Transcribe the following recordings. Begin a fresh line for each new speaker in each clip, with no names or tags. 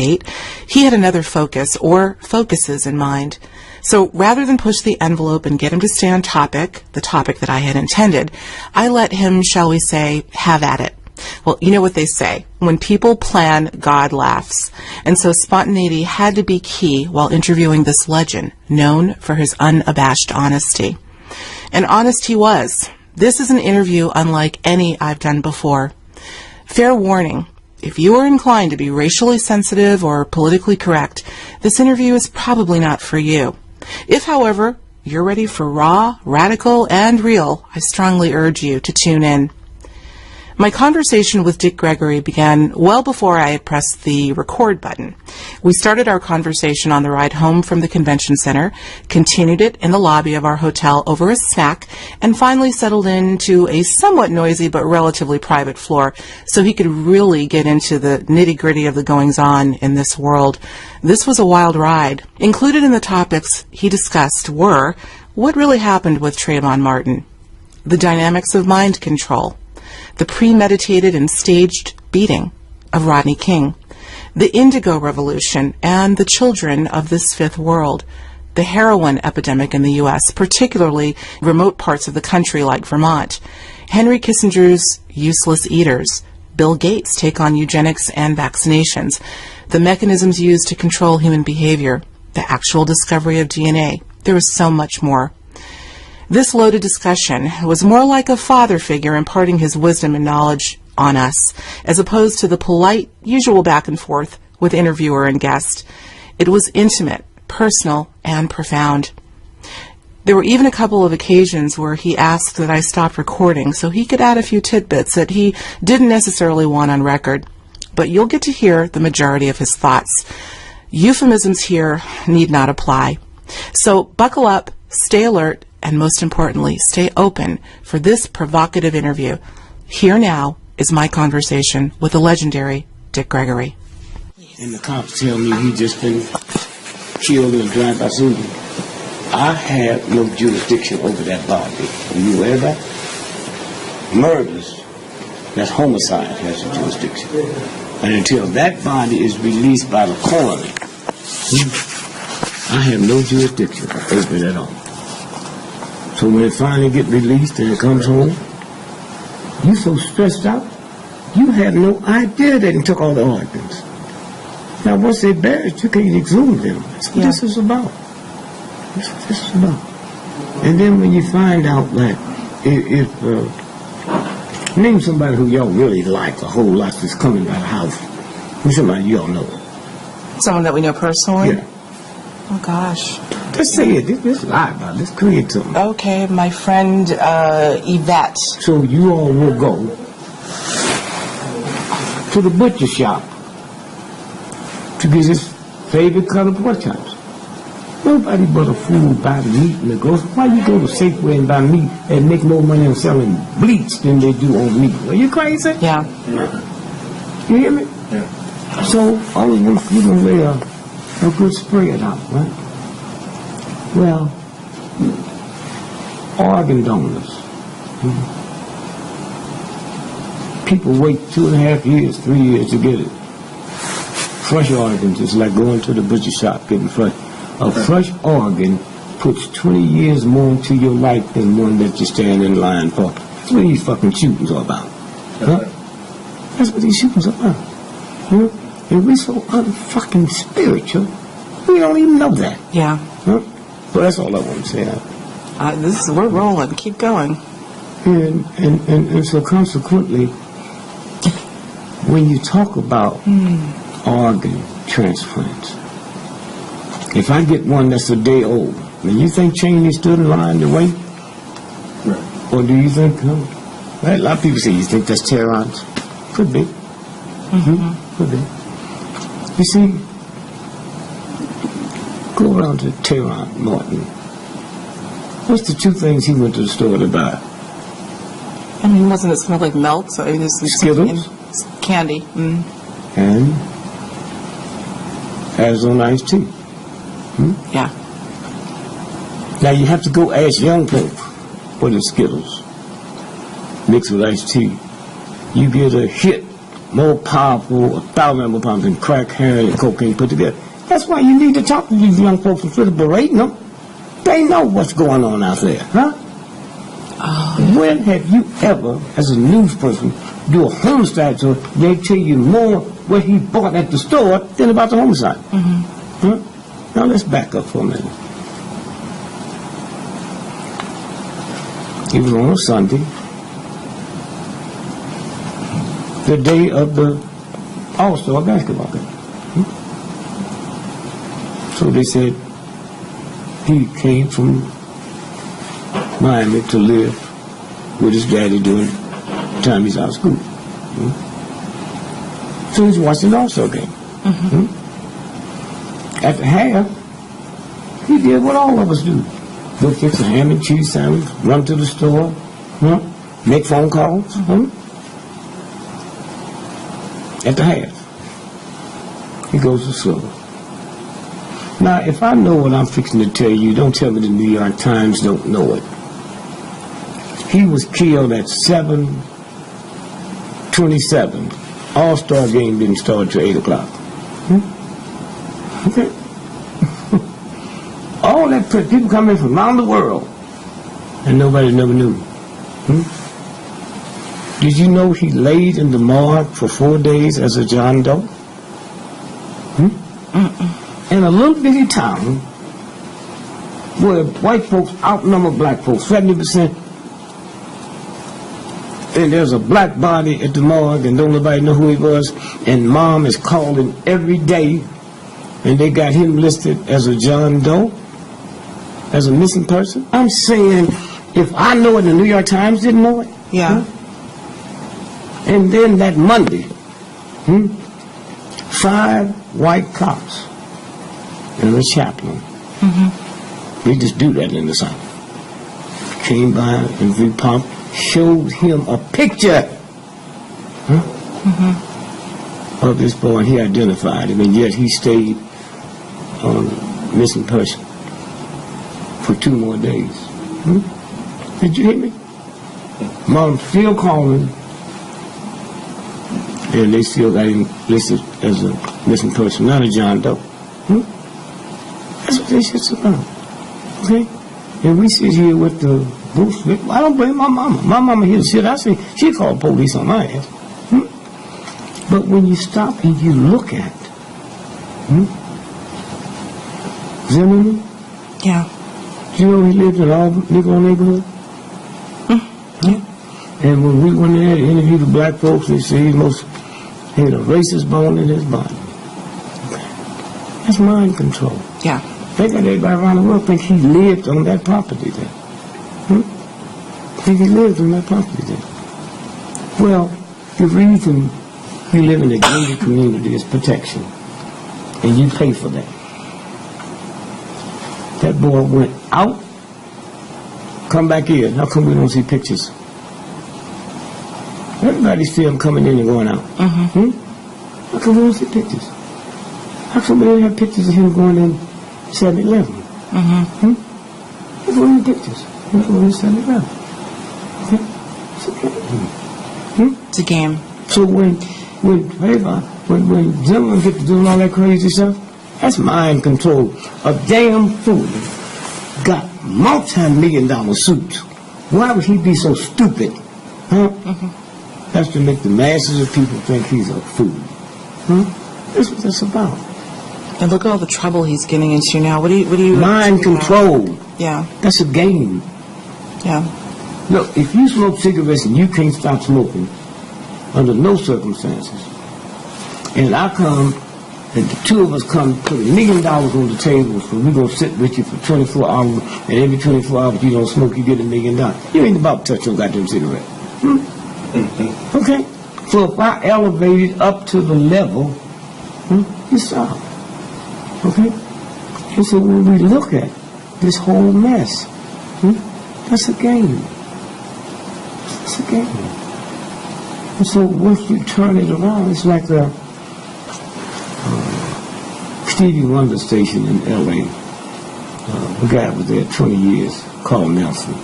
debate, he had another focus, or focuses, in mind. So rather than push the envelope and get him to stay on topic, the topic that I had intended, I let him, shall we say, have at it. Well, you know what they say, when people plan, God laughs. And so spontaneity had to be key while interviewing this legend, known for his unabashed honesty. And honest he was. This is an interview unlike any I've done before. Fair warning, if you are inclined to be racially sensitive or politically correct, this interview is probably not for you. If, however, you're ready for raw, radical, and real, I strongly urge you to tune in. My conversation with Dick Gregory began well before I had pressed the record button. We started our conversation on the ride home from the convention center, continued it in the lobby of our hotel over a snack, and finally settled into a somewhat noisy but relatively private floor so he could really get into the nitty-gritty of the goings-on in this world. This was a wild ride. Included in the topics he discussed were what really happened with Trayvon Martin, the dynamics of mind control, the premeditated and staged beating of Rodney King, the Indigo Revolution, and the children of this fifth world, the heroin epidemic in the U.S., particularly remote parts of the country like Vermont, Henry Kissinger's useless eaters, Bill Gates' take on eugenics and vaccinations, the mechanisms used to control human behavior, the actual discovery of DNA. There was so much more. This loaded discussion was more like a father figure imparting his wisdom and knowledge on us, as opposed to the polite, usual back and forth with interviewer and guest. It was intimate, personal, and profound. There were even a couple of occasions where he asked that I stop recording so he could add a few tidbits that he didn't necessarily want on record. But you'll get to hear the majority of his thoughts. Euphemisms here need not apply. So buckle up, stay alert, and most importantly, stay open for this provocative interview. Here now is my conversation with the legendary Dick Gregory.
And the cops tell me he just been killed in a drive-by shooting. I have no jurisdiction over that body. Are you aware of that? Murders, that's homicide, has a jurisdiction. And until that body is released by the coroner, I have no jurisdiction over it at all. So when it finally gets released and it comes home, you so stressed out, you have no idea that it took all the organs. Now once they're buried, you can't exhume them. That's what this is about. That's what this is about. And then when you find out that if name somebody who y'all really like a whole lot that's coming by the house, who's somebody y'all know.
Someone that we know personally?
Yeah.
Oh gosh.
Just say it. Let's lie about it. Let's create something.
Okay, my friend Yvette.
So you all will go to the butcher shop to get his favorite cut of pork chops. Nobody but a fool buy the meat in the grocery. Why you go to Safeway and buy meat and make more money on selling bleach than they do on meat? Are you crazy?
Yeah.
You hear me? Yeah. So all of them, you gonna lay a good spread out, right? Well, organ donors. People wait 2.5 years, 3 years to get it. Fresh organs is like going to the butcher shop getting fresh. A fresh organ puts 20 years more into your life than one that you stand in line for. That's what these fucking shootings are about. Huh? That's what these shootings are about. Huh? And we're so unfucking spiritual, we don't even know that.
Yeah.
Huh? But that's all I want to say.
We're rolling. Keep going.
And so consequently, when you talk about organ transplants, if I get one that's a day old, now you think Cheney stood in line to wait? Right. Or do you think, no? Well, a lot of people say, you think that's Tehran's? Could be. Could be. You see, go around to Trayvon Martin. What's the two things he went to the store to buy?
I mean, wasn't it smell like milk? So it was
Skittles?
Candy.
And Arizona iced tea.
Yeah.
Now you have to go ask young folk what is Skittles mixed with iced tea. You get a hit more powerful, 1,000 more powerful than crack, heroin, and cocaine put together. That's why you need to talk to these young folks instead of berating them. They know what's going on out there, huh? Oh. When have you ever, as a news person, do a homicide so they tell you more what he bought at the store than about the homicide? Huh? Now let's back up for a minute. It was on a Sunday, the day of the All-Star basketball game. So they said he came from Miami to live with his daddy during the time he's out of school. So he's watching the All-Star game. At the half, he did what all of us do. Go fix a ham and cheese sandwich, run to the store, make phone calls. At the half, he goes to school. Now, if I know what I'm fixing to tell you, don't tell me the New York Times don't know it. He was killed at 7:27. All-Star game didn't start till 8 o'clock. Okay. All that people coming from around the world, and nobody never knew. Did you know he laid in the morgue for 4 days as a John Doe? In a little bitty town where white folks outnumber black folks 70%, and there's a black body at the morgue and don't nobody know who he was, and mom is calling every day, and they got him listed as a John Doe, as a missing person. I'm saying, if I know it, the New York Times didn't know it.
Yeah.
And then that Monday, 5 white cops and a chaplain. They just do that in the South. Came by and V-Pump showed him a picture of this boy, and he identified him, and yet he stayed on missing person for 2 more days. Did you hear me? Mom still calling, and they still got him listed as a missing person, not a John Doe. That's what this shit's about. Okay? And we sit here with the booth. I don't blame my mama. My mama hears shit I say. She called police on my ass. But when you stop and you look at Zimmerman,
yeah.
You know he lived in all Negro neighborhood? Yeah. And when we went there to interview the black folks, they say he had a racist bone in his body. Okay. That's mind control.
Yeah.
They got everybody around the world think he lived on that property there. Think he lived on that property there. Well, the reason you live in a gated community is protection. And you pay for that. That boy went out, come back in. How come we don't see pictures? Everybody see him coming in and going out. How come we don't see pictures? How come we don't have pictures of him going in 7-Eleven? There's no pictures. He's going in 7-Eleven. Okay? It's a game. So when Zimmerman get to doing all that crazy stuff, that's mind control. A damn fool got multi-million-dollar suits. Why would he be so stupid? That's to make the masses of people think he's a fool. That's what that's about.
And look at all the trouble he's getting into now. What do you
mind control.
Yeah.
That's a game.
Yeah.
Look, if you smoke cigarettes and you can't stop smoking under no circumstances, and I come and the two of us come put $1 million on the table, so we're going to sit with you for 24 hours, and every 24 hours you don't smoke, you get $1 million. You ain't about to touch your goddamn cigarette. Okay? So if I elevate it up to the level, you stop. Okay? And so when we look at this whole mess, that's a game. It's a game. And so once you turn it around, it's like a Stevie Wonder station in L.A. The guy was there 20 years, Carl Nelson.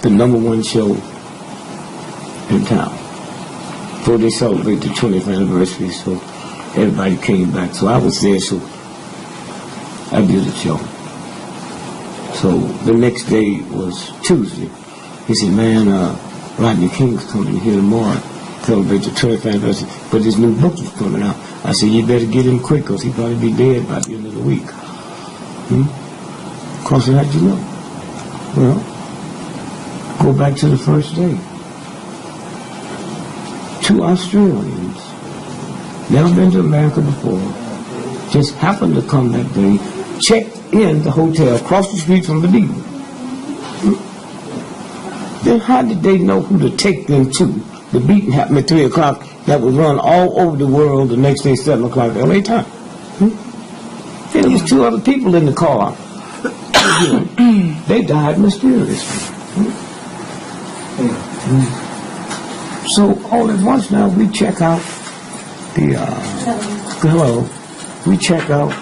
The #1 show in town. So they celebrate the 20th anniversary, so everybody came back. So I was there, so I did a show. So the next day was Tuesday. He said, man, Rodney King's coming here tomorrow, celebrate the 20th anniversary, but his new book is coming out. I said, you better get him quick, because he'll probably be dead by the end of the week. Of course, how'd you know? Well, go back to the first day. 2 Australians, never been to America before, just happened to come that day, checked in the hotel across the street from the Beaton. Then how did they know who to take them to? The Beaton happened at 3 o'clock. That would run all over the world the next day, 7 o'clock, LA time. And there was 2 other people in the car. They died mysteriously. So all at once now we check out the we check out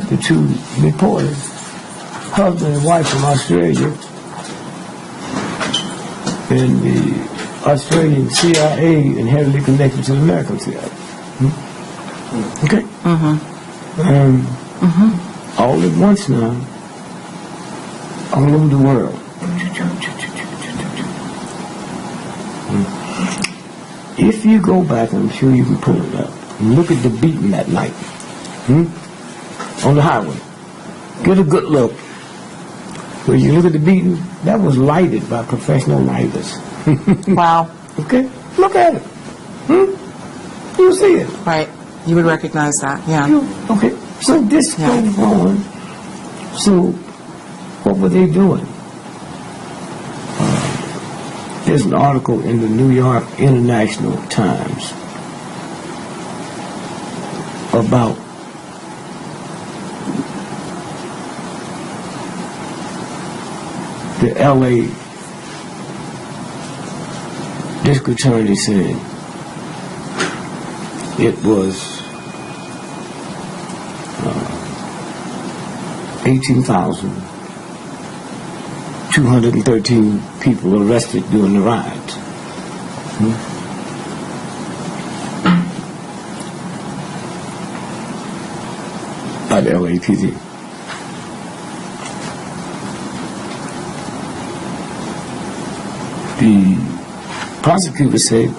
the 2 reporters, husband and wife from Australia, and the Australian CIA inherently connected to the American CIA. Okay? All at once now, all over the world. If you go back, I'm sure you can pull it up, and look at the Beaton that night, on the highway. Get a good look. When you look at the Beaton, that was lighted by professional lighters.
Wow.
Okay? Look at it. You see it.
Right. You would recognize that, yeah.
Okay. So this goes on. So what were they doing? There's an article in the New York International Times about the LA district attorney said it was 18,213 people arrested during the riots. By the LAPD. The prosecutor said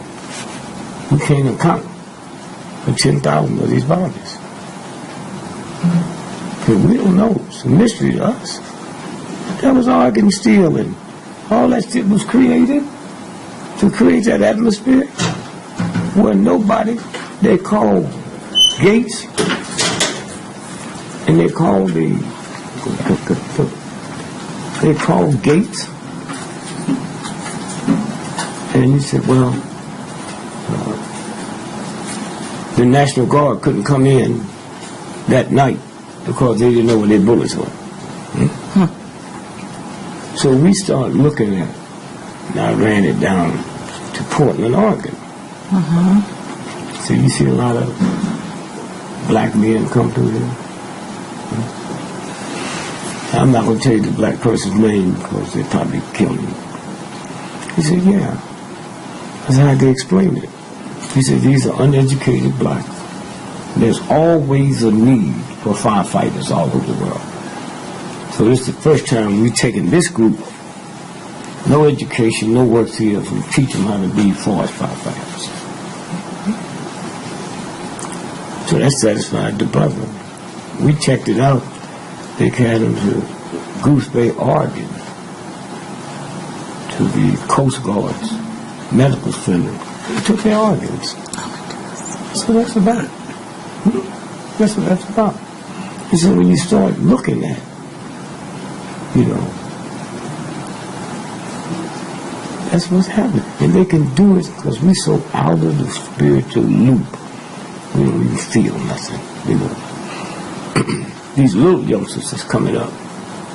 we can't account for 10,000 of these bodies. But we don't know. It's a mystery to us. That was organ steel, and all that shit was created to create that atmosphere where nobody, they call Gates, and they call Gates, and he said, well, the National Guard couldn't come in that night because they didn't know where their bullets were. So we started looking at it, and I ran it down to Portland, Oregon. So you see a lot of black men come through here. I'm not going to tell you the black person's name because they'd probably kill me. He said, yeah. That's how they explained it. He said, these are uneducated blacks. There's always a need for firefighters all over the world. So this is the first time we've taken this group, no education, no work skills, and teach them how to be forest firefighters. So that satisfied the brother. We checked it out. They carried them to Goose Bay, Oregon, to the Coast Guard's medical center. They took their organs. So that's about it. That's what that's about. And so when you start looking at, you know, that's what's happening. And they can do it because we're so out of the spiritual loop. We don't even feel nothing, you know. These little youngsters that's coming up,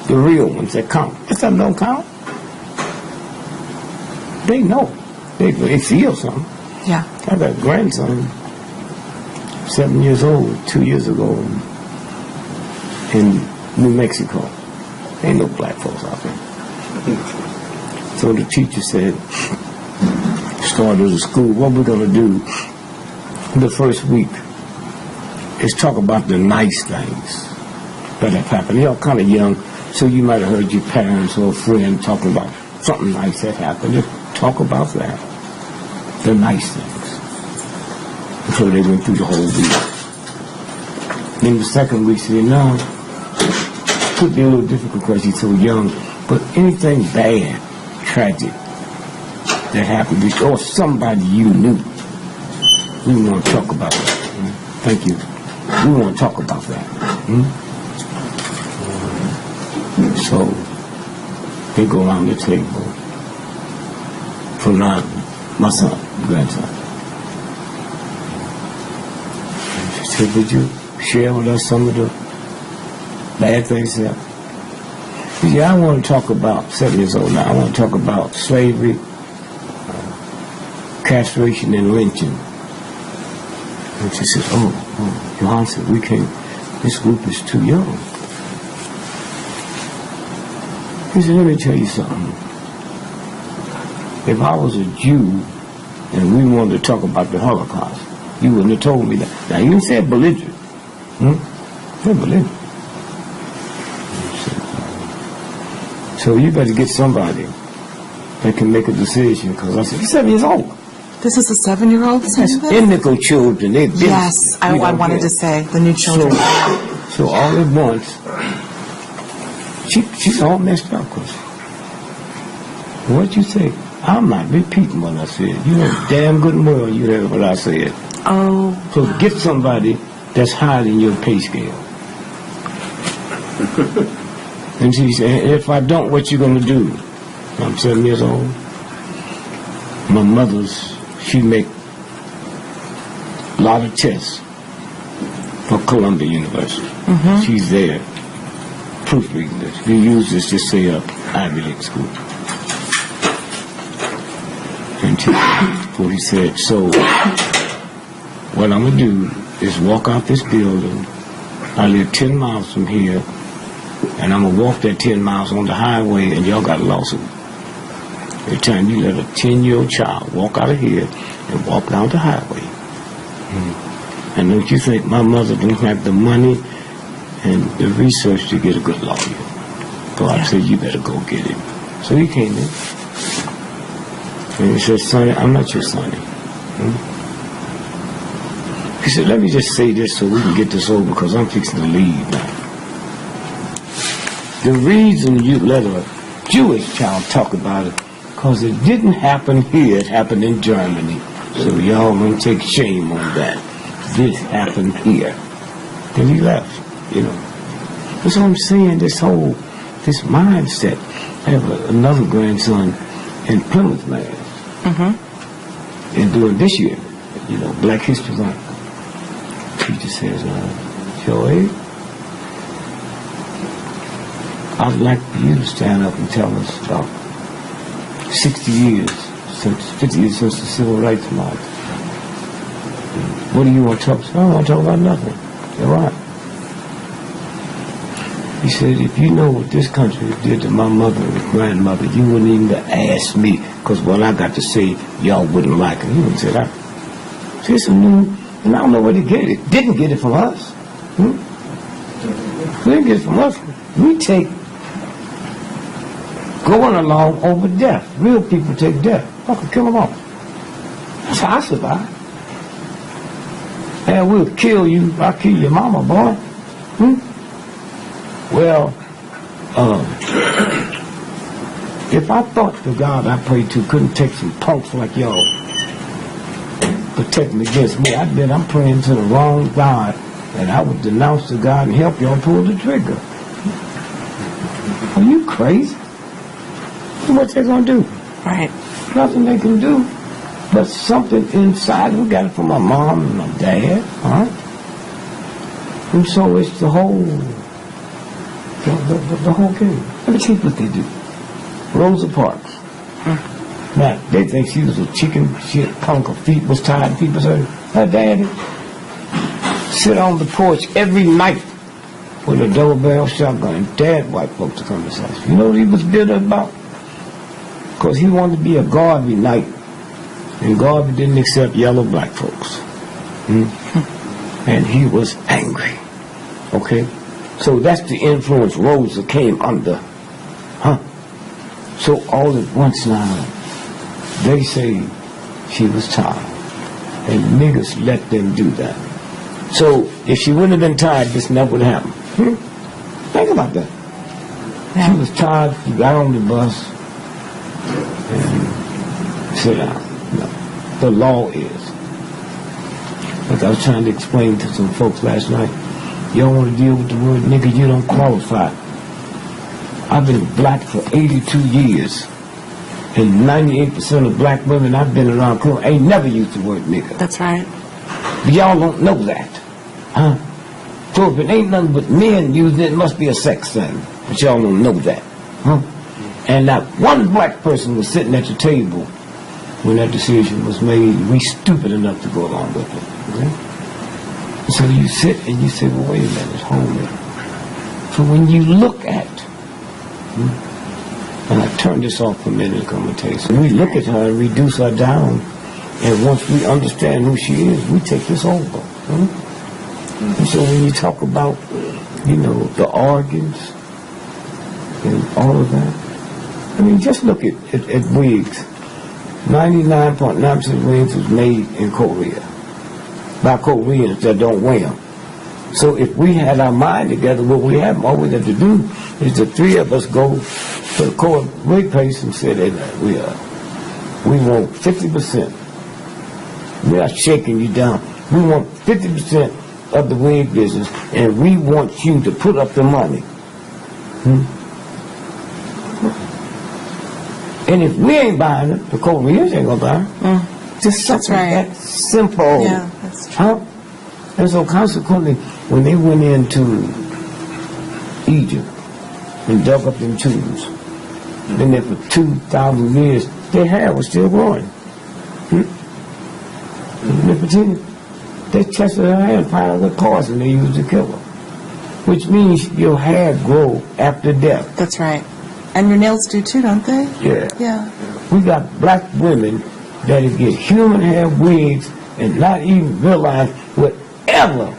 the real ones that count. If that don't count, they know. They feel something.
Yeah.
I got a grandson, 7 years old, 2 years ago in New Mexico. Ain't no black folks out there. So the teacher said, start of the school, what we're going to do the first week is talk about the nice things that have happened. You're kind of young, so you might have heard your parents or a friend talking about something nice that happened. Just talk about that, the nice things. So they went through the whole week. Then the second week, said, no, could be a little difficult because he's so young, but anything bad, tragic, that happened, or somebody you knew, we want to talk about that. Thank you. We want to talk about that. So, they go around the table. For now, my son, grandson. She said, would you share with us some of the bad things that happened? He said, I want to talk about, 7 years old now, I want to talk about slavery, castration, and lynching. And she said, oh, Johan said, we can't, this group is too young. He said, let me tell you something. If I was a Jew and we wanted to talk about the Holocaust, you wouldn't have told me that. Now, you said belligerent. Said belligerent. So you better get somebody that can make a decision, because I said, he's 7 years old.
This is a 7-year-old saying this?
Indigo children.
Yes, I wanted to say, the new children.
So all at once, she's all messed up. Cause what you say? I'm not repeating what I said. You know damn good and well you heard what I said.
Oh.
So get somebody that's higher than your pay scale. And she said, if I don't, what you gonna do? I'm 7 years old. My mother's, she make a lot of tests for Columbia University. She's there proofreading this. We use this to say Ivy League school. And he said, so what I'm gonna do is walk out this building. I live 10 miles from here, and I'm gonna walk that 10 miles on the highway, and y'all got a lawsuit. Every time you let a 10-year-old child walk out of here and walk down the highway. And don't you think my mother didn't have the money and the research to get a good lawyer? So I said, you better go get him. So he came in. And he said, Sonny, I'm not your Sonny. He said, let me just say this so we can get this over, because I'm fixing to leave now. The reason you let a Jewish child talk about it, because it didn't happen here, it happened in Germany. So y'all gonna take shame on that. This happened here. Then he left, you know. That's what I'm saying, this mindset. I have another grandson in Plymouth, Mass. And doing this year, you know, Black History Month. Teacher says, Joey, I'd like for you to stand up and tell us about 50 years since the Civil Rights March. What do you want to talk about? I don't want to talk about nothing. You're right. He said, if you know what this country did to my mother and grandmother, you wouldn't even ask me, because what I got to say, y'all wouldn't like it. He wouldn't say that. See, it's a new, and I don't know where they get it. Didn't get it from us. We didn't get it from us. We take going along over death. Real people take death. Fucking kill them all. That's how I survive. And we'll kill you. I'll kill your mama, boy. Well, if I thought the God I prayed to couldn't take some punks like y'all protect me against me, I'd bet I'm praying to the wrong God, and I would denounce the God and help y'all pull the trigger. Are you crazy? What they gonna do?
Right.
Nothing they can do, but something inside. We got it from my mom and my dad, and so it's the whole game. Let me tell you what they do. Rosa Parks. Now, they think she was a chicken shit punk. Her feet was tied, feet was hurt. Her daddy sit on the porch every night with a double-barrel shotgun and dad white folks to come to his house. You know what he was bitter about? Because he wanted to be a guard every night And Garvey didn't accept yellow black folks. And he was angry. Okay? So that's the influence Rosa came under. So all at once now, they say she was tired. And niggas let them do that. So if she wouldn't have been tired, this never would have happened. Think about that. She was tired, she got on the bus, and sit down. No. The law is. Like I was trying to explain to some folks last night, you don't want to deal with the word nigga, you don't qualify. I've been black for 82 years, and 98% of black women I've been around ain't never used the word nigga.
That's right.
But y'all don't know that. So if it ain't nothing but men using it, it must be a sex thing. But y'all don't know that. And not one black person was sitting at the table when that decision was made. We stupid enough to go along with it. Okay? So you sit and you say, well, wait a minute, hold it. So when you look at, and I turn this off for a minute, I'm going to tell you. So we look at her and reduce her down, and once we understand who she is, we take this over. And so when you talk about, the organs and all of that, I mean, just look at wigs. 99.9% of wigs was made in Korea by Koreans that don't wear them. So if we had our mind together, what we always have to do is the three of us go to the core wig place and say that we want 50%. We're not shaking you down. We want 50% of the wig business, and we want you to put up the money. And if we ain't buying it, the Koreans ain't gonna buy it. Just something that simple.
Yeah, that's true.
And so consequently, when they went into Egypt and dug up them tombs, been there for 2,000 years, their hair was still growing. They tested her hair and found out what poison they used to kill her. Which means your hair grow after death.
That's right. And your nails do too, don't they?
Yeah.
Yeah.
We got black women that get human hair wigs and not even realize whatever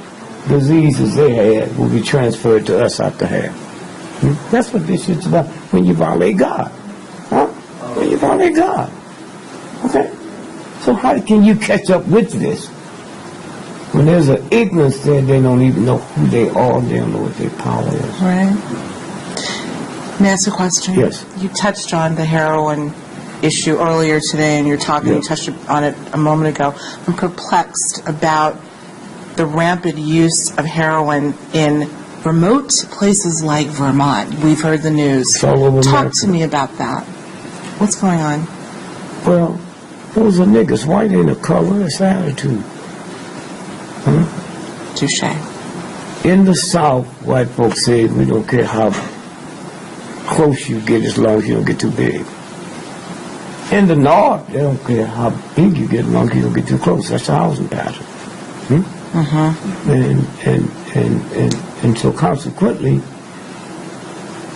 diseases they had will be transferred to us after hair. That's what this shit's about when you violate God. When you violate God. Okay? So how can you catch up with this? When there's an ignorance there, they don't even know who they are, they don't know what their power is.
Right. May I ask a question?
Yes.
You touched on the heroin issue earlier today, and you touched on it a moment ago. I'm perplexed about the rampant use of heroin in remote places like Vermont. We've heard the news.
It's all over
Talk
America.
to me about that. What's going on?
Well, those are niggas. White ain't a color, it's attitude.
Touche.
In the South, white folks say we don't care how close you get as long as you don't get too big. In the North, they don't care how big you get as long as you don't get too close. That's the housing pattern. And so consequently,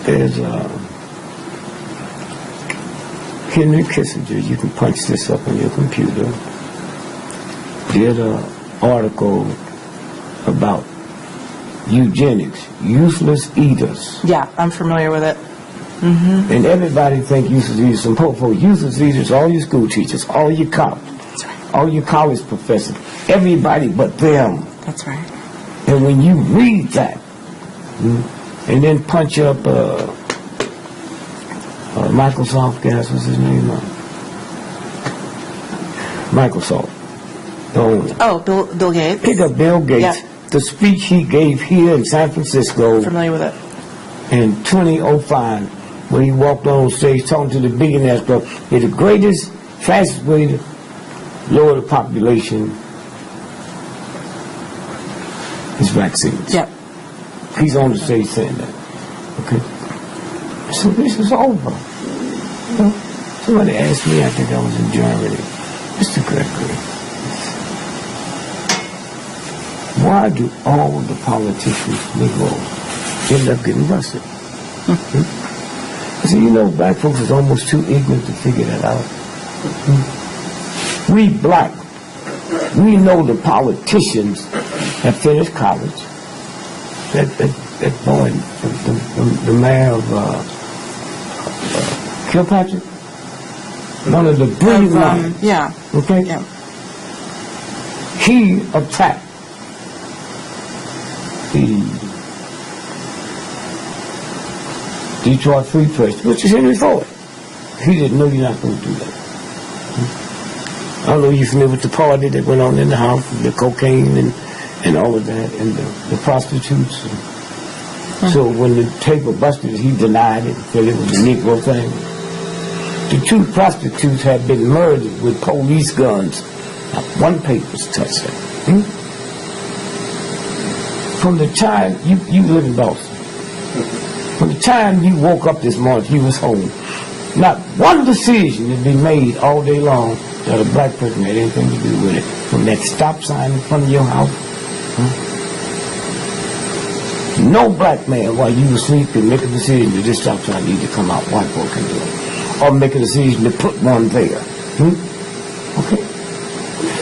there's Henry Kissinger, you can punch this up on your computer, did an article about eugenics, useless eaters.
Yeah, I'm familiar with it.
And everybody think useless eaters. Some poor folk, useless eaters, all your school teachers, all your college, all your college professors, everybody but them.
That's right.
And when you read that, and then punch up Microsoft guys, what's his name? Microsoft. The owner.
Oh, Bill Gates.
Pick up Bill Gates, the speech he gave here in San Francisco.
Familiar with it.
In 2005, when he walked on stage talking to the billionaires club, it's the greatest, fastest way to lower the population is vaccines.
Yep.
He's on the stage saying that. Okay. So this is over. Somebody asked me, I think I was in Germany, Mr. Gregory, why do all the politicians, Negroes, end up getting busted? I said, black folks is almost too ignorant to figure that out. We black, we know the politicians have finished college. That boy, the mayor of Kilpatrick, one of the brilliant minds.
Yeah.
Okay?
Yeah.
He attacked the Detroit Free Press, which is Henry Ford. He didn't know you're not going to do that. I don't know if you're familiar with the party that went on in the house, the cocaine and all of that, and the prostitutes. So when the tape was busted, he denied it, said it was a Negro thing. The 2 prostitutes had been murdered with police guns. Not one paper's touched that. From the time you live in Boston, from the time you woke up this morning, you was home, not one decision had been made all day long that a black person had anything to do with it. From that stop sign in front of your house, no black man while you were asleep can make a decision that this stop sign needs to come out. White folk can do it. Or make a decision to put one there. Okay?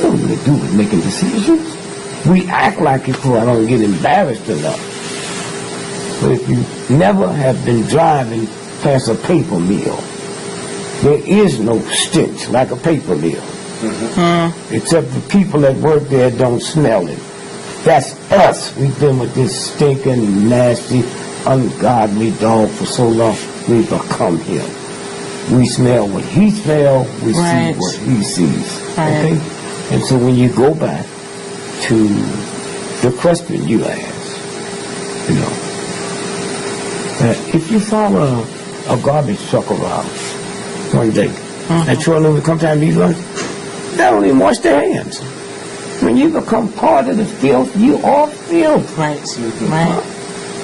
What do we do with making decisions? We act like it so I don't get embarrassed enough. But if you never have been driving past a paper mill, there is no stench like a paper mill. Except the people that work there don't smell it. That's us. We've been with this stinking, nasty, ungodly dog for so long. We've become him. We smell what he smells. We see what he sees. Okay? And so when you go back to the question you asked, you know, if you follow a garbage truck around one day, that truck will come time to eat lunch, they don't even wash their hands. When you become part of the filth, you are filth.
Right. Right.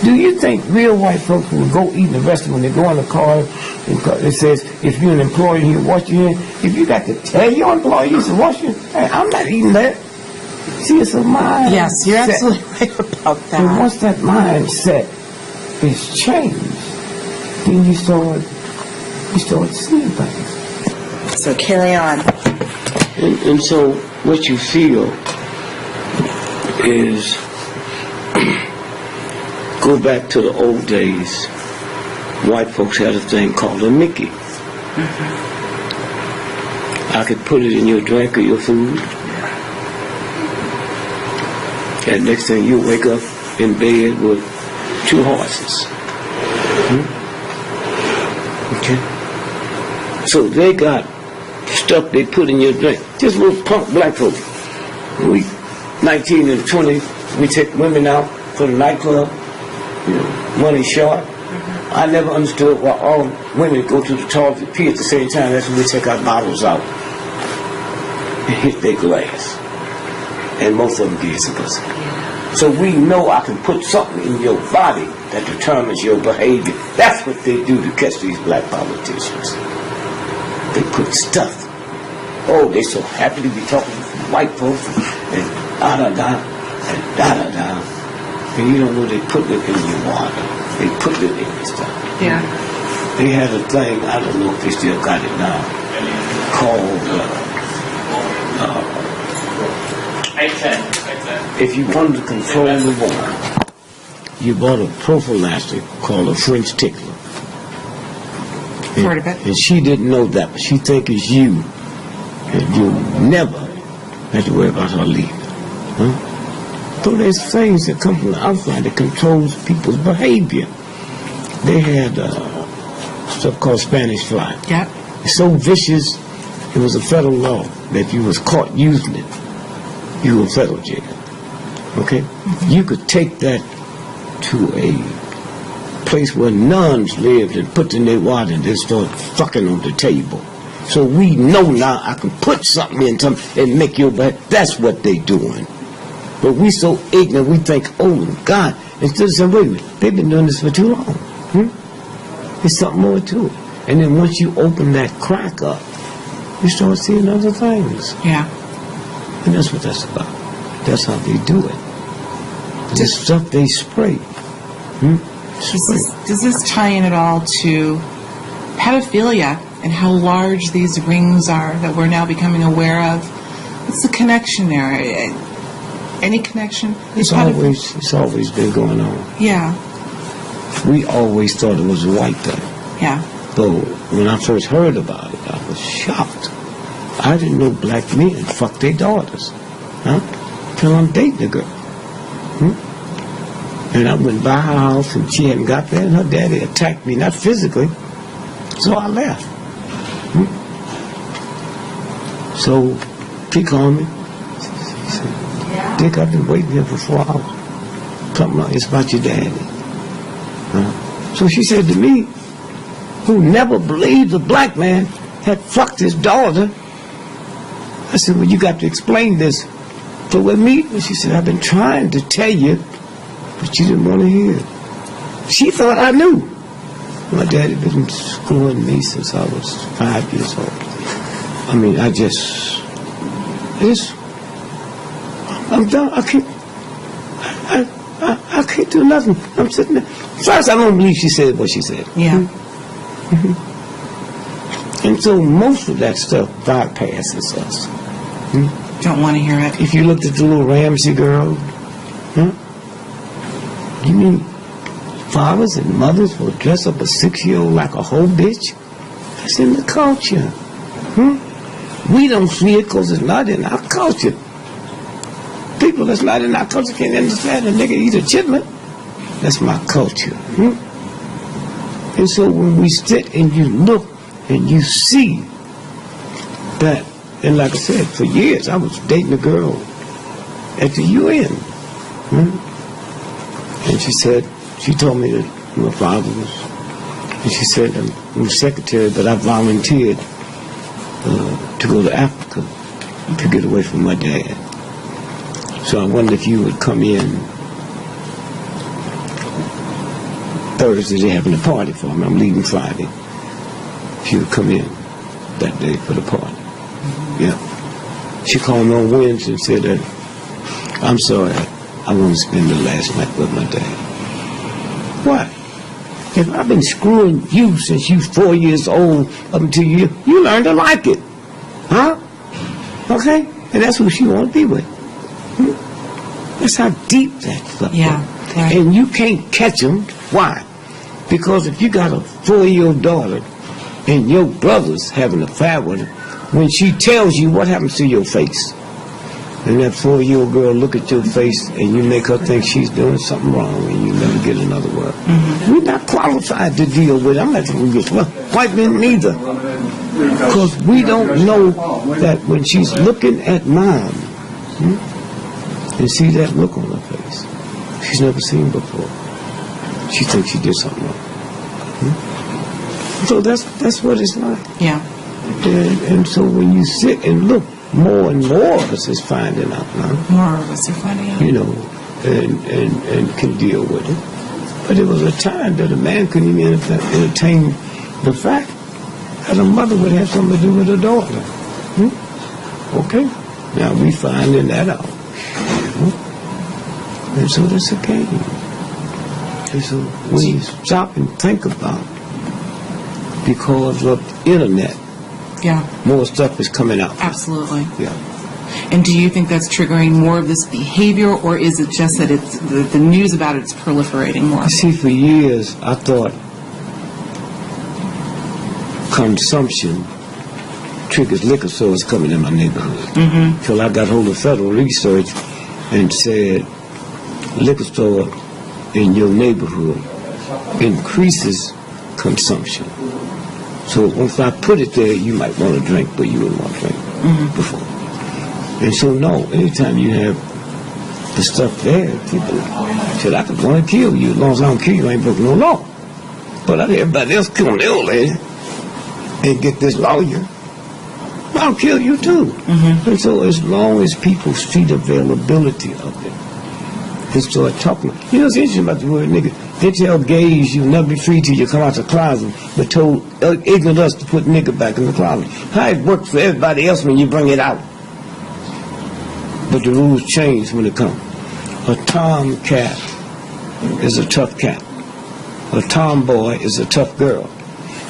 Do you think real white folks will go eat in the restaurant when they go in the car and it says, if you're an employee here, wash your hands? If you got to tell your employee you should wash your hands, hey, I'm not eating that. See, it's a mindset.
Yes, you're absolutely right about that.
And once that mindset is changed, then you start seeing things.
So carry on.
And so what you feel is, go back to the old days, white folks had a thing called a Mickey. I could put it in your drink or your food, and next thing you wake up in bed with 2 horses. Okay? So they got stuff they put in your drink. Just little punk black folks. We 19 and 20, we take women out for the nightclub, you know, money short. I never understood why all women go to the toilet and pee at the same time. That's when we take our bottles out and hit their glass. And most of them get some pussy. So we know I can put something in your body that determines your behavior. That's what they do to catch these black politicians. They put stuff. Oh, they're so happy to be talking to white folks and da-da-da and da-da-da. And you don't know they put it in your water. They put it in your stuff.
Yeah.
They had a thing, I don't know if they still got it now, called if you wanted to control the woman, you bought a prophylactic called a French tickler.
Heard of it.
And she didn't know that, but she think it's you. And you never have to worry about her leaving. So there's things that come from the outside that controls people's behavior. They had stuff called Spanish fly.
Yeah.
It's so vicious, it was a federal law that if you was caught using it, you were in federal jail. Okay? You could take that to a place where nuns lived and put in their water and they start fucking on the table. So we know now I can put something in something and make your bad. That's what they doing. But we so ignorant, we think, oh God, instead of saying, wait a minute, they've been doing this for too long. There's something more to it. And then once you open that crack up, you start seeing other things.
Yeah.
And that's what that's about. That's how they do it. This stuff they spray.
Does this tie in at all to pedophilia and how large these rings are that we're now becoming aware of? What's the connection there? Any connection?
It's always been going on.
Yeah.
We always thought it was a white thing.
Yeah.
But when I first heard about it, I was shocked. I didn't know black men fuck their daughters. Huh? Till I'm dating a girl. And I went by her house and she hadn't got there and her daddy attacked me, not physically. So I left. So he called me. He said, Dick, I've been waiting here for 4 hours. Something like, it's about your daddy. So she said to me, who never believed a black man had fucked his daughter, I said, well, you got to explain this. So we're meeting, and she said, I've been trying to tell you, but you didn't want to hear. She thought I knew. My daddy been screwing me since I was 5 years old. I mean, I'm done. I can't do nothing. I'm sitting there. First, I don't believe she said what she said.
Yeah.
And so most of that stuff bypasses us.
Don't want to hear it.
If you looked at the little Ramsey girl, you mean fathers and mothers will dress up a 6-year-old like a whole bitch? That's in the culture. We don't see it because it's not in our culture. People that's not in our culture can't understand a nigga eat a chitlin. That's my culture. And so when we sit and you look and you see that, and like I said, for years I was dating a girl at the UN. And she told me that my father was, and she said, I'm a secretary, but I volunteered to go to Africa to get away from my dad. So I wonder if you would come in Thursday. They're having a party for me. I'm leaving Friday. If you would come in that day for the party. Yeah. She called me on Wednesday and said that, I'm sorry, I want to spend the last night with my dad. What? If I've been screwing you since you 4 years old up until you learned to like it. Huh? Okay? And that's who she want to be with. That's how deep that stuff is.
Right.
And you can't catch them. Why? Because if you got a 4-year-old daughter and your brother's having an affair with her, when she tells you, what happens to your face? And that 4-year-old girl look at your face and you make her think she's doing something wrong and you never get another word. We're not qualified to deal with it. I'm not going to get, well, white men neither. Because we don't know that when she's looking at mom and see that look on her face, she's never seen before. She thinks she did something wrong. So that's what it's like.
Yeah.
And so when you sit and look, more and more of us is finding out now.
More of us are finding out.
You know, and can deal with it. But it was a time that a man couldn't even entertain the fact that a mother would have something to do with her daughter. Okay, now we finding that out. And so that's a game. And so when you stop and think about it, because of the internet, more stuff is coming out.
Absolutely.
Yeah.
And do you think that's triggering more of this behavior, or is it just that it's the news about it's proliferating more?
You see, for years I thought consumption triggers liquor stores coming in my neighborhood. Till I got hold of federal research and said liquor store in your neighborhood increases consumption. So if I put it there, you might want to drink, but you wouldn't want to drink before. And so no, anytime you have the stuff there, people said, I could want to kill you. As long as I don't kill you, I ain't broken no law. But everybody else killing the old lady and get this lawyer, I'll kill you too. And so as long as people see the availability of it, they start talking. You know what's interesting about the word nigga? They tell gays you'll never be free till you come out the closet, but told ignorant us to put nigga back in the closet. How it works for everybody else when you bring it out. But the rules change when it comes. A tomcat is a tough cat. A tomboy is a tough girl.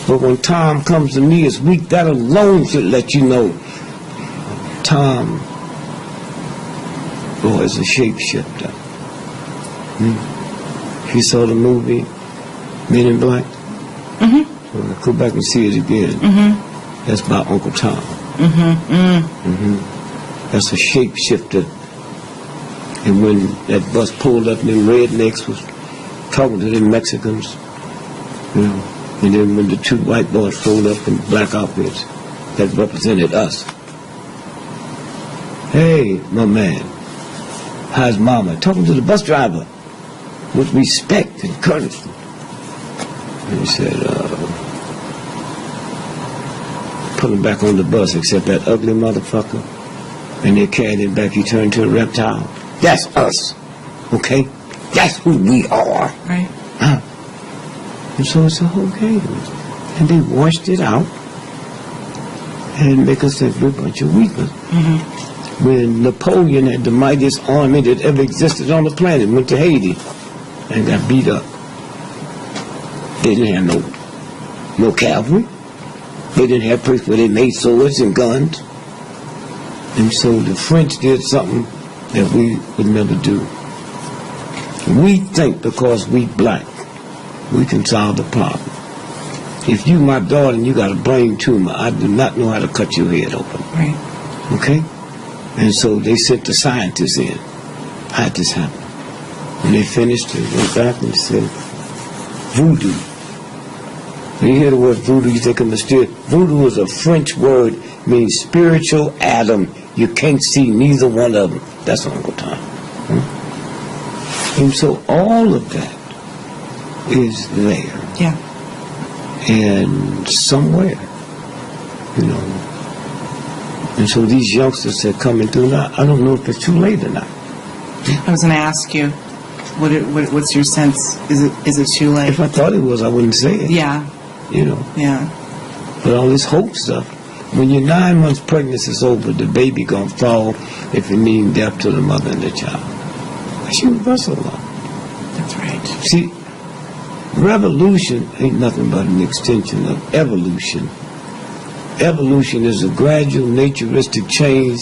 But when Tom comes to me as weak, that alone should let you know Tom boy is a shapeshifter. If you saw the movie Men in Black, go back and see it again. That's by Uncle Tom. That's a shapeshifter. And when that bus pulled up, and them rednecks was talking to them Mexicans, you know, and then when the two white boys pulled up in black outfits, that represented us. Hey, my man, how's mama? Talking to the bus driver with respect and courtesy. And he said, put him back on the bus, except that ugly motherfucker. And they carried him back. He turned to a reptile. That's us, okay? That's who we are.
Right.
And so it's a whole game. And they washed it out and make us think we're a bunch of weaklings. When Napoleon had the mightiest army that ever existed on the planet, went to Haiti and got beat up. They didn't have no cavalry. They didn't have places where they made swords and guns. And so the French did something that we would never do. We think because we black, we can solve the problem. If you my daughter and you got a brain tumor, I do not know how to cut your head open.
Right.
Okay? And so they sent the scientists in. How'd this happen? When they finished, they went back and said, voodoo. When you hear the word voodoo, you think of mysterious. Voodoo is a French word, means spiritual Adam. You can't see neither one of them. That's Uncle Tom. And so all of that is there.
Yeah.
And somewhere, you know. And so these youngsters that are coming through now, I don't know if it's too late or not.
I was going to ask you, what's your sense? Is it too late?
If I thought it was, I wouldn't say it.
Yeah.
You know.
Yeah.
But all this hope stuff, when you're 9 months pregnant, it's over. The baby gonna fall if it means death to the mother and the child. That's universal law.
That's right.
See, revolution ain't nothing but an extension of evolution. Evolution is a gradual naturistic change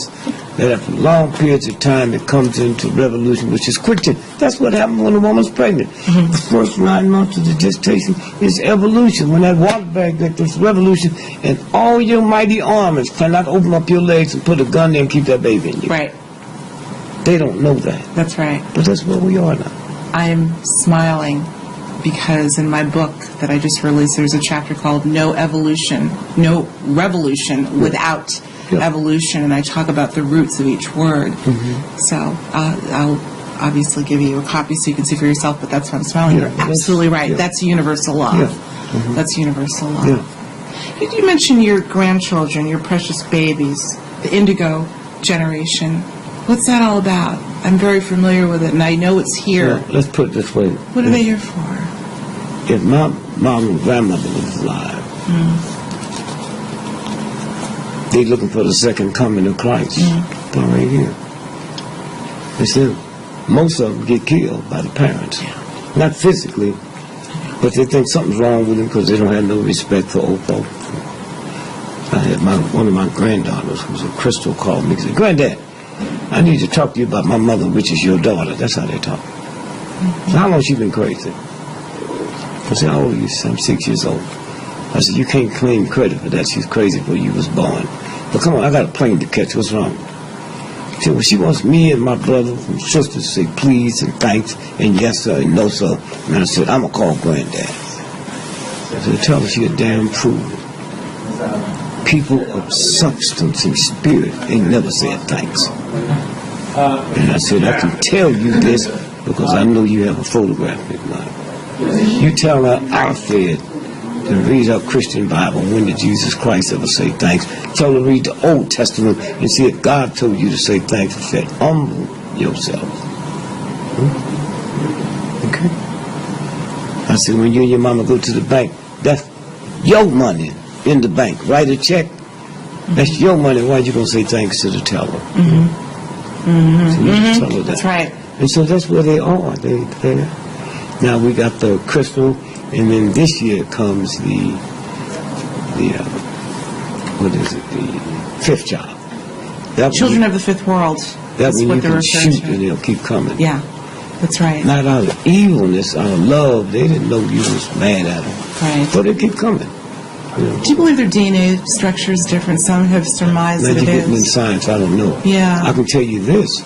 that after long periods of time it comes into revolution, which is quick. That's what happens when a woman's pregnant. The first 9 months of the gestation is evolution. When that water bag gets this revolution, and all your mighty arms cannot open up your legs and put a gun there and keep that baby in you.
Right.
They don't know that.
That's right.
But that's where we are now.
I am smiling because in my book that I just released, there's a chapter called No Revolution Without Evolution, and I talk about the roots of each word. So I'll obviously give you a copy so you can see for yourself, but that's why I'm smiling. You're absolutely right. That's universal law. That's universal law. You mentioned your grandchildren, your precious babies, the indigo generation. What's that all about? I'm very familiar with it, and I know it's here.
Well, let's put it this way.
What are they here for?
If my mom and grandmother was alive, they looking for the second coming of Christ. They're right here. They said most of them get killed by the parents. Not physically, but they think something's wrong with them because they don't have no respect for old folks. I had one of my granddaughters, who's a crystal, called me and said, "Granddad, I need to talk to you about my mother, which is your daughter." That's how they talk. So how long she been crazy? I said, "How old are you?" "I'm 6 years old." I said, "You can't claim credit for that. She's crazy before you was born. But come on, I got a plane to catch. What's wrong?" She said, "Well, she wants me and my brothers and sisters to say please and thanks and yes sir and no sir." And I said, "I'm going to call Granddad." I said, "Tell her she a damn fool. People of substance and spirit ain't never said thanks." And I said, "I can tell you this because I know you have a photographic mind. You tell her I said to read her Christian Bible. When did Jesus Christ ever say thanks? Tell her to read the Old Testament and see if God told you to say thanks. He said, humble yourself." Okay? I said, when you and your mama go to the bank, that's your money in the bank. Write a check. That's your money. Why you going to say thanks to the teller? So you just tell her that.
That's right.
And so that's where they are. They're now we got the crystal, and then this year comes the what is it? The fifth child.
Children of the Fifth World.
That's when
what
you
they're
can
referring
shoot
to.
and they'll keep coming.
Yeah, that's right.
Not out of evilness, out of love. They didn't know you was mad at them.
Right.
But they keep coming.
Do you believe their DNA structure is different? Some have surmised
Now
that
you're
it
getting in
is.
science, I don't know.
Yeah.
I can tell you this.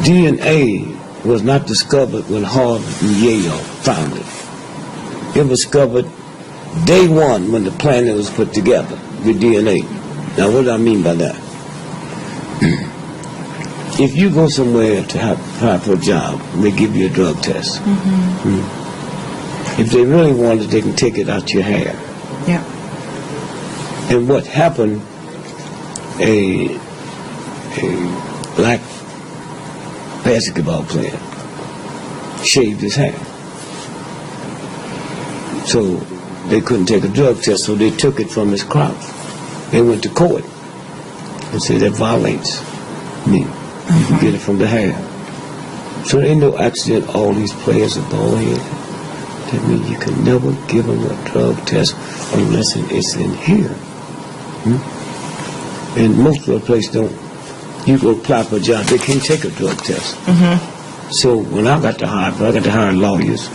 DNA was not discovered when Harvard and Yale found it. It was discovered day one when the planet was put together with DNA. Now what do I mean by that? If you go somewhere to apply for a job, they give you a drug test. If they really want it, they can take it out your hair.
Yeah.
And what happened, a black basketball player shaved his hair. So they couldn't take a drug test, so they took it from his crop. They went to court and said that violates me. You can get it from the hair. So there ain't no accident all these players are bald headed. That means you can never give them a drug test unless it's in here. And most of the places don't. You go apply for a job, they can't take a drug test. So when I got to hire lawyers.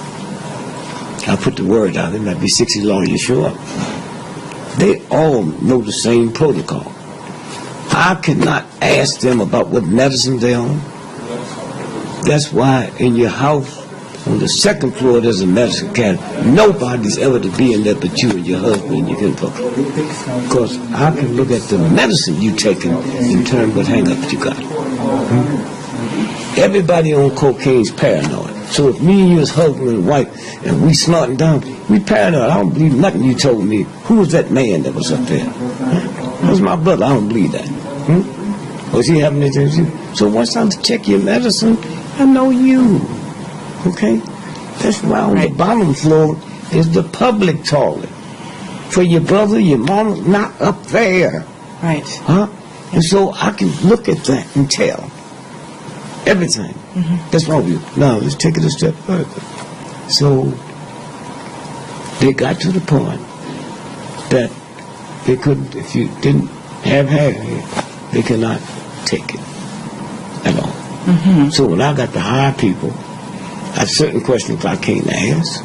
I put the word out, there might be 60 lawyers show up. They all know the same protocol. I cannot ask them about what medicine they're on. That's why in your house, on the second floor, there's a medicine cabinet. Nobody's ever to be in there but you and your husband and your kinfolk. Because I can look at the medicine you taking and determine what hang-ups you got. Everybody on cocaine's paranoid. So if me and you as husband and wife and we snorting down, we paranoid. I don't believe nothing you told me. Who was that man that was up there? That was my brother. I don't believe that. Was he having anything to do? So once I check your medicine, I know you. Okay? That's why on the bottom floor is the public toilet. For your brother, your mama, not up there.
Right.
Huh? And so I can look at that and tell everything. That's wrong with you. Now, let's take it a step further. So, they got to the point that they couldn't, if you didn't have hair here, they could not take it at all. So when I got to hire people, I have certain questions I can't ask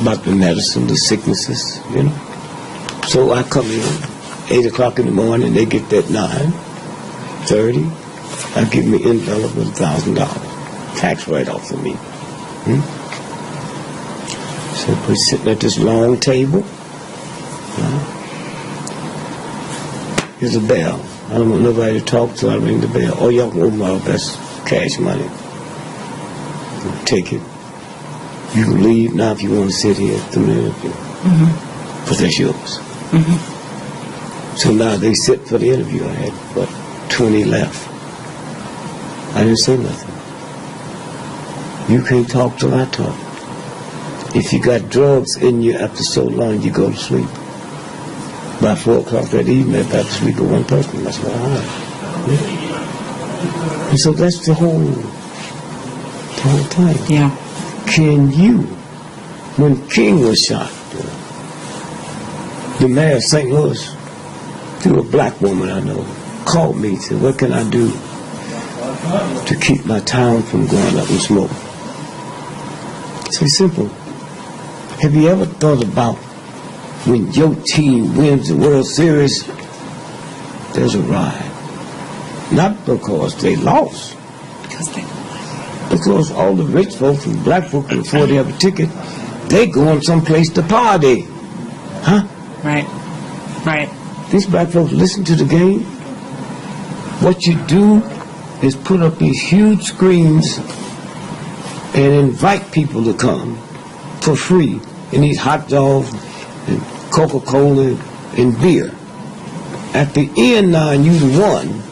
about the medicine, the sicknesses, you know. So I come in, 8 o'clock in the morning, they get there at 9:30. I give me an envelope with $1,000. Tax write-off for me. So we're sitting at this long table. There's a bell. I don't want nobody to talk, so I ring the bell. Oh, y'all can open up, that's cash money. Take it. You can leave now if you want to sit here through the interview. But that's yours. So now they sit for the interview. I had, 20 left. I didn't say nothing. You can't talk till I talk. If you got drugs in you after so long, you go to sleep. By 4 o'clock that evening, I got to sleep with one person. That's what I heard. And so that's the whole thing.
Yeah.
Can you, when King was shot, the mayor of St. Louis, through a black woman I know, called me and said, what can I do to keep my town from going up in smoke? It's very simple. Have you ever thought about when your team wins the World Series, there's a riot? Not because they lost. Because all the rich folks and black folks can afford to have a ticket, they going someplace to party. Huh?
Right.
These black folks listen to the game. What you do is put up these huge screens and invite people to come for free and eat hot dogs and Coca-Cola and beer. At the end now, and you won,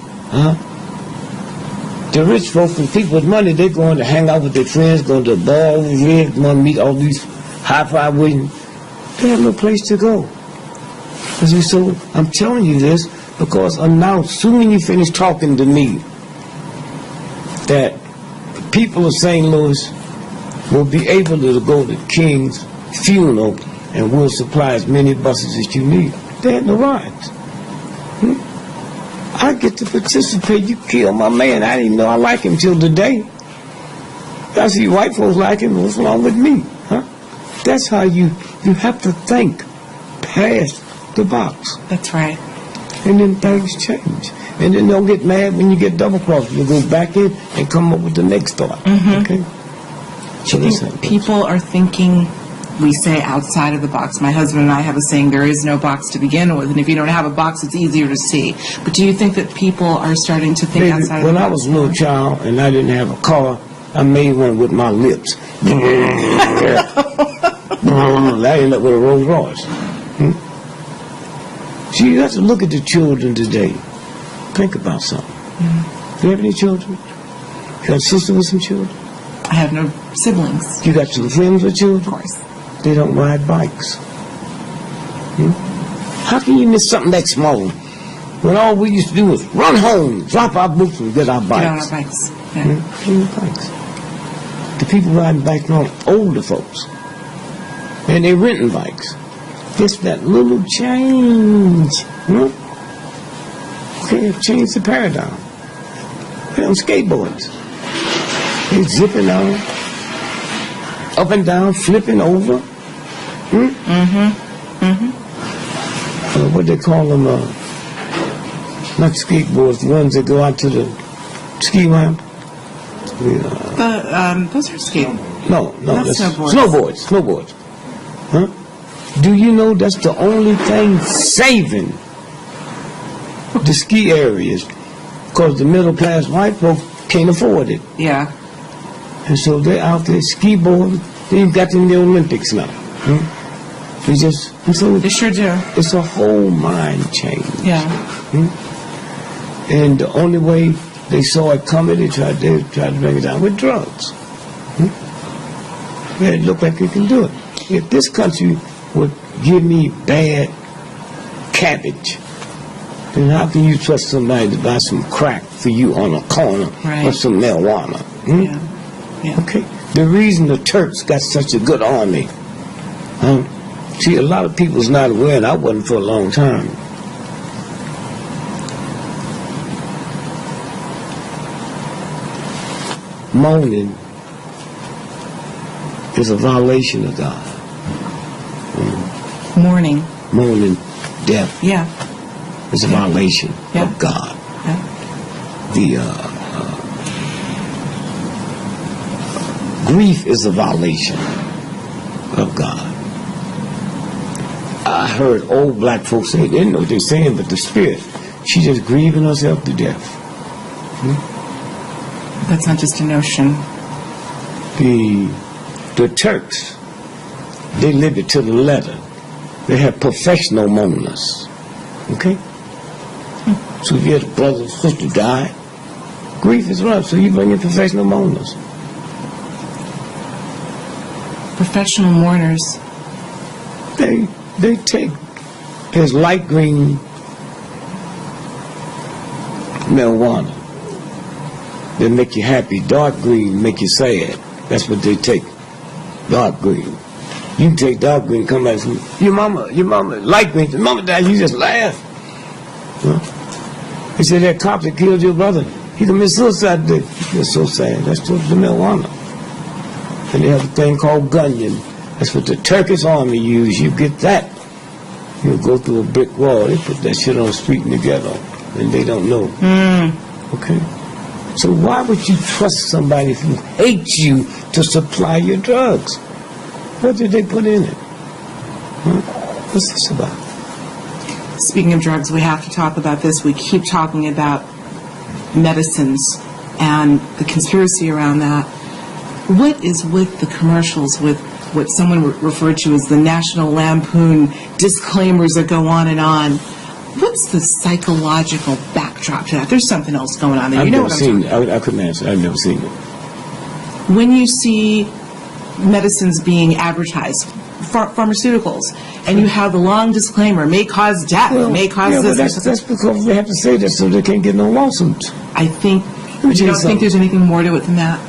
the rich folks and people with money, they're going to hang out with their friends, going to the bar over here, going to meet all these high-five women. They have no place to go. So I'm telling you this because now, soon you finish talking to me, that the people of St. Louis will be able to go to King's funeral and we'll supply as many buses as you need. They had no rights. I get to participate. You kill my man. I didn't even know I like him till today. I see white folks like him. What's wrong with me? Huh? That's how you have to think past the box.
That's right.
And then things change. And then don't get mad when you get double-crossed. You go back in and come up with the next thought. Okay? So
I think people are thinking, we say, outside of the box. My husband and I have a saying, there is no box to begin with, and if you don't have a box, it's easier to see. But do you think that people are starting to think outside of the box?
When I was a little child and I didn't have a car, I made one with my lips. I ended up with a Rolls Royce. See, you have to look at the children today. Think about something. Do you have any children? You got a sister with some children?
I have no siblings.
You got some friends with children?
Of course.
They don't ride bikes. How can you miss something that small when all we used to do was run home, drop our books, and get our bikes?
Get on our bikes. Yeah.
Get on our bikes. The people riding bikes now are older folks. And they're renting bikes. Just that little change. Okay, change the paradigm. They're on skateboards. They're zipping on, up and down, flipping over. What they call them, not skateboards, the ones that go out to the ski ramp.
Those are skateboards.
No, that's
snowboards.
Snowboards. Huh? Do you know that's the only thing saving the ski areas? Because the middle class white folks can't afford it.
Yeah.
And so they're out there ski boarding. They even got in the Olympics now. They just, and so
they sure do.
It's a whole mind change.
Yeah.
And the only way they saw it coming, they tried to bring it down with drugs. Yeah, it looked like they can do it. If this country would give me bad cabbage, then how can you trust somebody to buy some crack for you on a corner or some marijuana?
Yeah.
Okay. The reason the Turks got such a good army, see, a lot of people's not aware, and I wasn't for a long time. Moaning is a violation of God.
Mourning,
death.
Yeah.
Is a violation of God.
Yeah.
The grief is a violation of God. I heard old black folks say, they didn't know what they're saying, but the spirit, she's just grieving herself to death.
That's not just a notion.
The Turks, they lived it to the letter. They have professional mourners. Okay? So if you had a brother or sister die, grief is rough, so you bring in professional mourners.
Professional mourners.
They take his light green marijuana. They make you happy. Dark green make you sad. That's what they take. Dark green. You can take dark green, come back from your mama, light green. Your mama died, you just laugh. They said that cop that killed your brother, he committed suicide today. That's so sad. That's the marijuana. And they have a thing called gunyon. That's what the Turkish army use. You get that, you'll go through a brick wall. They put that shit on the street in the ghetto, and they don't know. Okay? So why would you trust somebody who hates you to supply your drugs? What did they put in it? What's this about?
Speaking of drugs, we have to talk about this. We keep talking about medicines and the conspiracy around that. What is with the commercials with what someone referred to as the National Lampoon disclaimers that go on and on? What's the psychological backdrop to that? There's something else going on there. You know what I'm talking about?
I couldn't answer. I've never seen it.
When you see medicines being advertised, pharmaceuticals, and you have the long disclaimer, may cause death, may cause this.
That's because they have to say that so they can't get no lawsuits.
I think, you don't think there's anything more to it than that?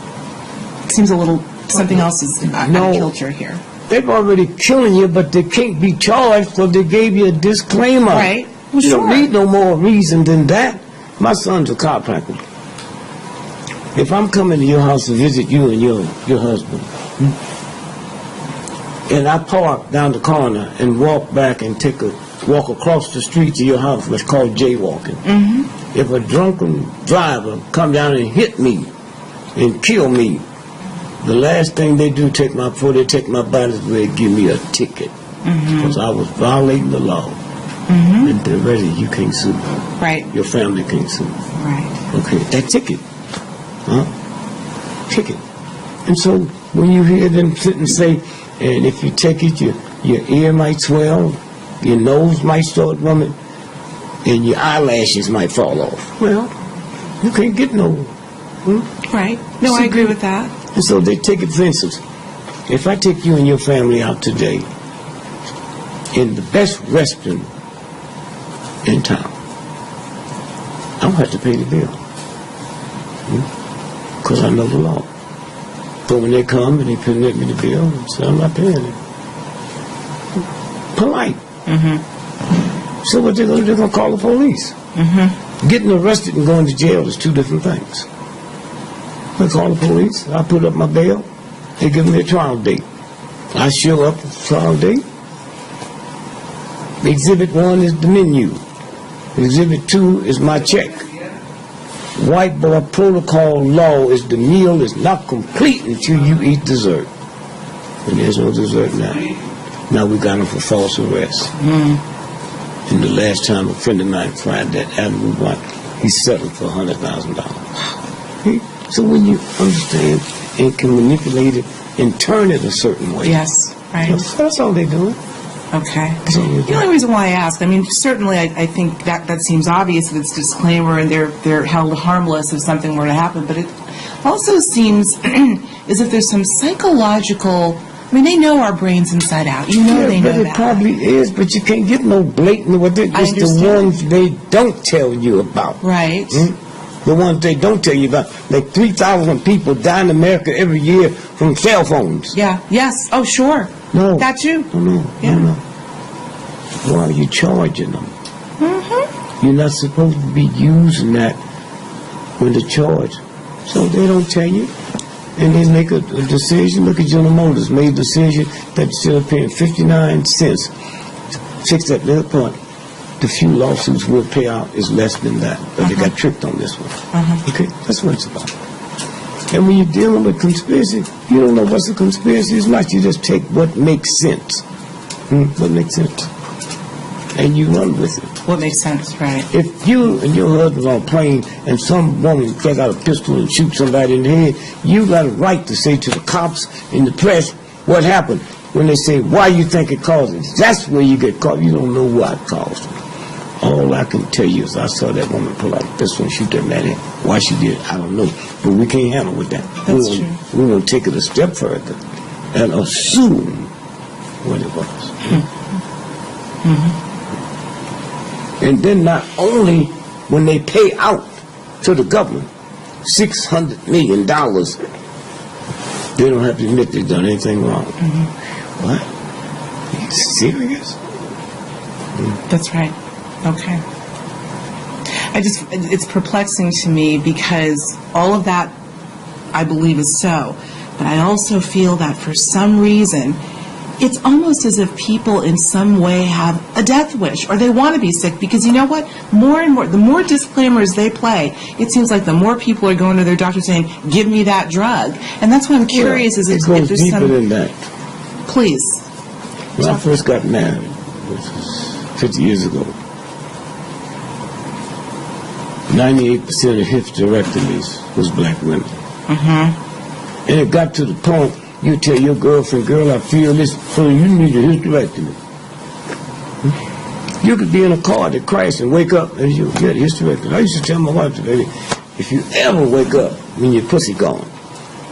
It seems a little, something else is out of kilter here.
They've already killing you, but they can't be charged because they gave you a disclaimer.
Right. Well,
you don't need no more reason than that. my son's a chiropractor. If I'm coming to your house to visit you and your husband, and I park down the corner and walk back and walk across the street to your house, what's called jaywalking. If a drunken driver come down and hit me and kill me, the last thing they do before they take my body is they give me a ticket. Because I was violating the law. And they're ready, you can't sue.
Right.
Your family can't sue.
Right.
Okay, that ticket. Ticket. And so when you hear them sit and say, and if you take it, your ear might swell, your nose might start running, and your eyelashes might fall off. Well, you can't get no.
Right. No, I agree with that.
And so they take it, for instance, if I take you and your family out today in the best restaurant in town, I don't have to pay the bill. Because I know the law. But when they come and they present me the bill, I say, I'm not paying it. Polite. So what they're going to do, they're going to call the police. Getting arrested and going to jail is two different things. They call the police, I put up my bail, they give me a trial date. I show up at the trial date. Exhibit 1 is the menu. Exhibit 2 is my check. Whiteboard protocol law is the meal is not complete until you eat dessert. And there's no dessert now. Now we got him for false arrest. And the last time a friend of mine tried that Avenue 1, he settled for $100,000. So when you understand and can manipulate it and turn it a certain way.
Yes, right.
That's all they're doing.
Okay.
That's all they're doing.
The only reason why I ask, I mean, certainly I think that seems obvious that it's a disclaimer and they're held harmless if something were to happen, but it also seems as if there's some psychological, I mean, they know our brains inside out. You know they know that.
But it probably is, but you can't get no blatant with it. It's the ones they don't tell you about.
Right.
The ones they don't tell you about. Like 3,000 people die in America every year from cell phones.
Yeah. Yes. Oh, sure.
No.
That's you.
No. Why are you charging them? You're not supposed to be using that when the charge. So they don't tell you. And they make a decision. Look at General Motors made a decision that instead of paying 59 cents to fix that little part, the few lawsuits will pay out is less than that. But they got tricked on this one. Okay, that's what it's about. And when you're dealing with conspiracy, you don't know what's a conspiracy is not. You just take what makes sense. What makes sense? And you run with it.
What makes sense, right?
If you and your husband are on a plane and some woman takes out a pistol and shoots somebody in the head, you got a right to say to the cops and the press what happened. When they say, why you think it caused it? That's where you get caught. You don't know what caused it. All I can tell you is I saw that woman pull out a pistol and shoot that man in. Why she did it, I don't know. But we can't handle with that.
That's true.
We're going to take it a step further and assume what it was. And then not only when they pay out to the government $600 million, they don't have to admit they've done anything wrong. What? Are you serious?
That's right. Okay. It's perplexing to me because all of that I believe is so, but I also feel that for some reason it's almost as if people in some way have a death wish or they want to be sick because you know what? More and more, the more disclaimers they play, it seems like the more people are going to their doctor saying, give me that drug. And that's why I'm curious
it
if
goes
there's
deeper
some...
than that.
Please.
When I first got married, which was 50 years ago, 98% of hysterectomies was black women. And it got to the point, you tell your girlfriend, girl, I feel this, so you need a hysterectomy. You could be in a car that crashed and wake up and you get a hysterectomy. I used to tell my wife, baby, if you ever wake up when your pussy gone,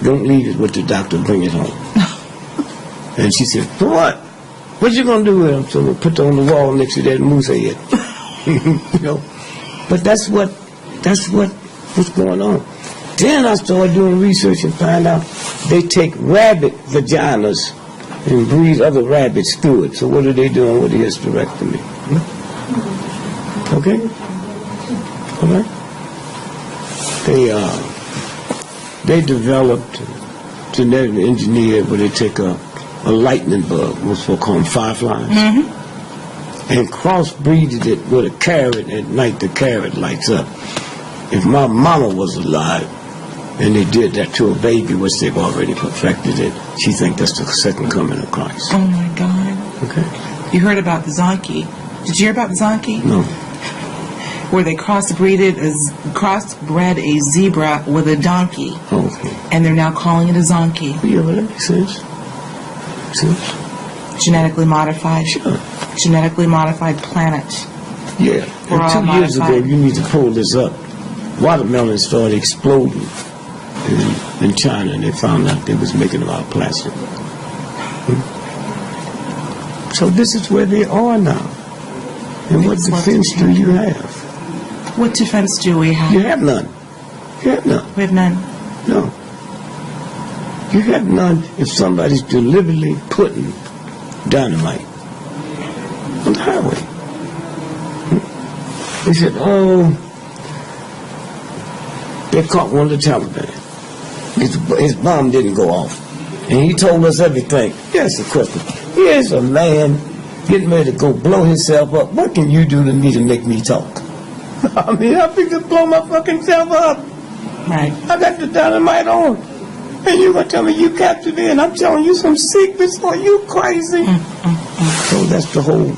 don't leave it with the doctor, bring it home. And she said, for what? What you gonna do with him? So we'll put it on the wall next to that moose head. You know? But that's what's going on. Then I started doing research and find out they take rabbit vaginas and breed other rabbits through it. So what are they doing with the hysterectomy? Okay? All right? they developed genetically engineered where they take a lightning bug, what's what called fireflies, and crossbreeded it with a carrot. At night, the carrot lights up. If my mama was alive, and they did that to a baby, which they've already perfected it, she thinks that's the second coming of Christ.
Oh my God.
Okay.
You heard about the zonkey. Did you hear about the zonkey?
No.
Where they crossbred a zebra with a donkey.
Okay.
And they're now calling it a zonkey.
Yeah, well, that makes sense.
Genetically modified.
Sure.
Genetically modified planet.
Yeah.
We're all
And 2 years ago,
modified.
you need to pull this up. Watermelons started exploding in China, and they found out they was making them out of plastic. So this is where they are now. And what defense do you have?
What defense do we have?
You have none. You have none.
We have none.
No. You have none if somebody's deliberately putting dynamite on the highway. They said, oh, they caught one of the Taliban. His bomb didn't go off. And he told us everything. Yes, of course. Here's a man getting ready to go blow himself up. What can you do to me to make me talk? I mean, I think to blow my fucking self up.
Right.
I got the dynamite on. And you're going to tell me you captured me and I'm telling you some secrets? Are you crazy? So that's the whole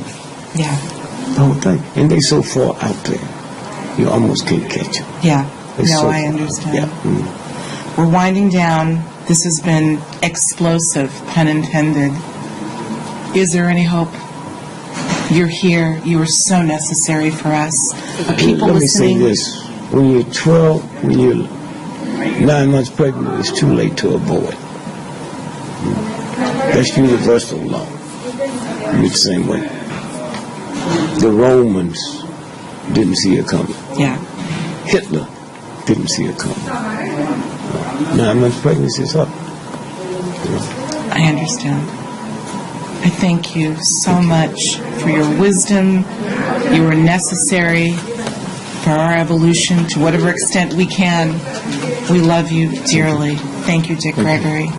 thing. And they so far out there, you almost can't catch them.
Yeah.
They're
No,
so
I
far.
understand.
Yeah.
We're winding down. This has been explosive, pun intended. Is there any hope? You're here. You are so necessary for us. People
Let me say
listening.
this. When you're 12, when you're 9 months pregnant, it's too late to abort. That's universal law. It's the same way. The Romans didn't see it coming.
Yeah.
Hitler didn't see it coming. 9 months pregnancy is up.
I understand. I thank you so much for your wisdom. You are necessary for our evolution to whatever extent we can. We love you dearly. Thank you, Dick Gregory.